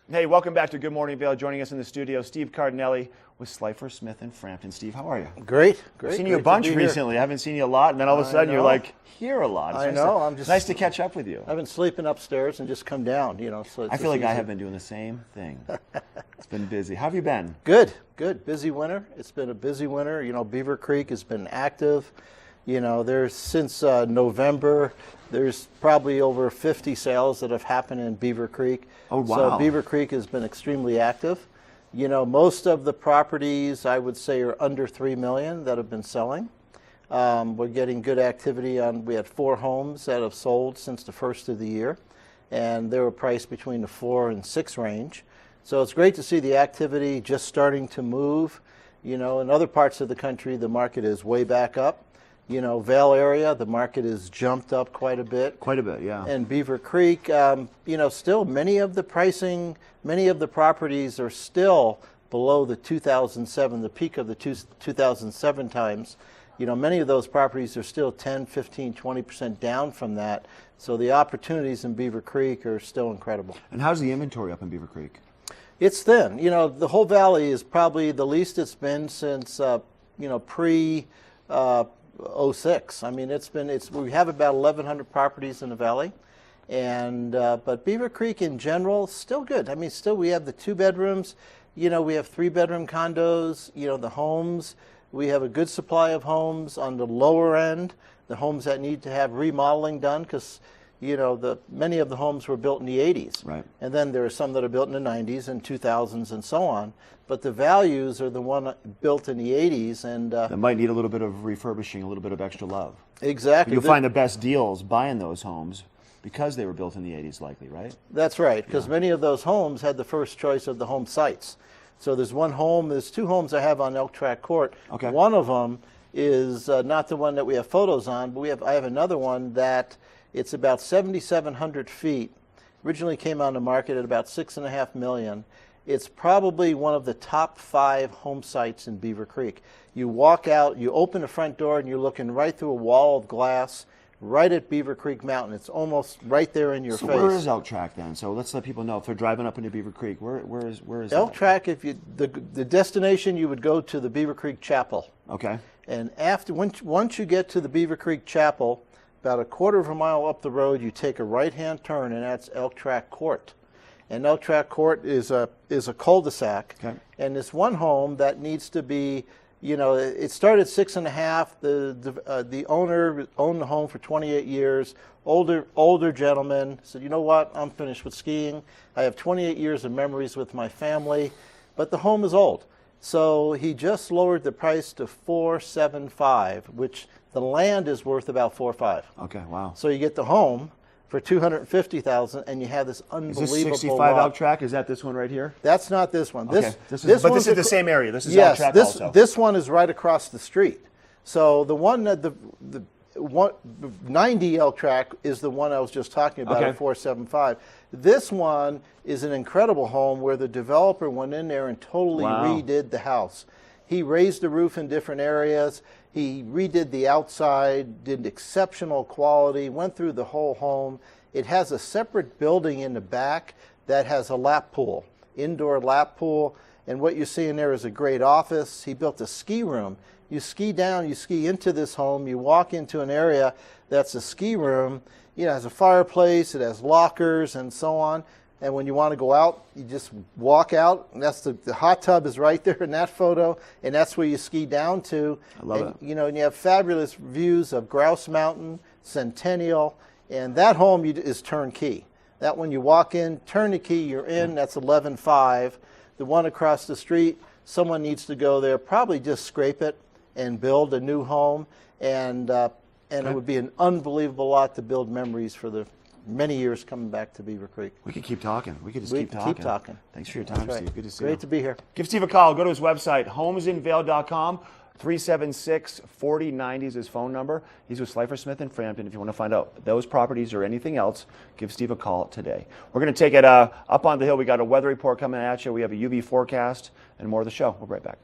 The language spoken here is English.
Hey, welcome back to Good Morning Vail. Joining us in the studio, Steve Cardinale with Slifer, Smith & Frampton. Steve, how are you? Great. I've seen you a bunch recently. I haven't seen you a lot, and then all of a sudden you're like here a lot. It's nice to catch up with you. I've been sleeping upstairs and just come down, So I feel like I have been doing the same thing. It's been busy. How have you been? Good. Busy winter. It's been a busy winter. Beaver Creek has been active. There's since November, there's probably over 50 sales that have happened in Beaver Creek. Oh, wow. So Beaver Creek has been extremely active. Most of the properties, I would say, are under $3 million that have been selling. We're getting good activity on, we had 4 homes that have sold since the first of the year, and they were priced between the 4 and 6 range. So it's great to see the activity just starting to move. In other parts of the country, the market is way back up. Vail area, the market has jumped up quite a bit. Quite a bit, yeah. And Beaver Creek, still many of the properties are still below the 2007, the peak of the 2007 times. Many of those properties are still 10, 15, 20% down from that. So the opportunities in Beaver Creek are still incredible. And how's the inventory up in Beaver Creek? It's thin. The whole valley is probably the least it's been since, pre 06. I mean, we have about 1,100 properties in the valley, and but Beaver Creek in general still good. I mean, still we have the 2 bedrooms. We have 3-bedroom condos. The homes, we have a good supply of homes on the lower end. The homes that need to have remodeling done because many of the homes were built in the 80s, right? And then there are some that are built in the 90s and 2000s and so on. But the values are the one built in the 80s, and that might need a little bit of refurbishing, a little bit of extra love. Exactly. You'll find the best deals buying those homes because they were built in the 80s, likely, right? That's right, because many of those homes had the first choice of the home sites. So there's 2 homes I have on Elk Track Court. Okay. One of them is not the one that we have photos on, but I have another one that it's about 7,700 feet. Originally came on the market at about $6.5 million. It's probably one of the top 5 home sites in Beaver Creek. You walk out, you open the front door, and you're looking right through a wall of glass, right at Beaver Creek Mountain. It's almost right there in your face. So where is Elk Track then? So let's let people know if they're driving up into Beaver Creek. Where is Elk that? Track? The destination, you would go to the Beaver Creek Chapel. Okay. And once you get to the Beaver Creek Chapel, about a quarter of a mile up the road, you take a right-hand turn, and that's Elk Track Court. And Elk Track Court is a cul-de-sac. Okay. And this one home that needs to be, it started 6.5. The owner owned the home for 28 years. Older gentleman said, you know what? I'm finished with skiing. I have 28 years of memories with my family, but the home is old. So he just lowered the price to $475, which the land is worth about $4.5. Okay, wow. So you get the home for $250,000, and you have this unbelievable Is this 65 lot. Elk Track? Is that this one right here? That's not this one. Okay. This is the same area. This is Elk Track also. This one is right across the street. So the one that the 90 Elk Track is the one I was just talking about at $475. This one is an incredible home where the developer went in there and totally redid the house. He raised the roof in different areas. He redid the outside, did exceptional quality, went through the whole home. It has a separate building in the back that has a lap pool, indoor lap pool. And what you're seeing there is a great office. He built a ski room. You ski down, you ski into this home, you walk into an area that's a ski room. It has a fireplace, it has lockers and so on. And when you want to go out, you just walk out, and that's the hot tub is right there in that photo, and that's where you ski down to. I love it. And you have fabulous views of Grouse Mountain, Centennial, and that home is turnkey. That when you walk in, turn the key, you're in, that's 11.5. The one across the street, someone needs to go there, probably just scrape it and build a new home, and it would be an unbelievable lot to build memories for the many years coming back to Beaver Creek. We could keep talking. We could just keep talking. Thanks for your time, Steve. Good to see you. Great to be here. Give Steve a call. Go to his website, homesinvail.com. 376-4090 is his phone number. He's with Slifer, Smith & Frampton. If you want to find out those properties or anything else, give Steve a call today. We're going to take it up on the hill. We got a weather report coming at you. We have a UV forecast and more of the show. We'll be right back.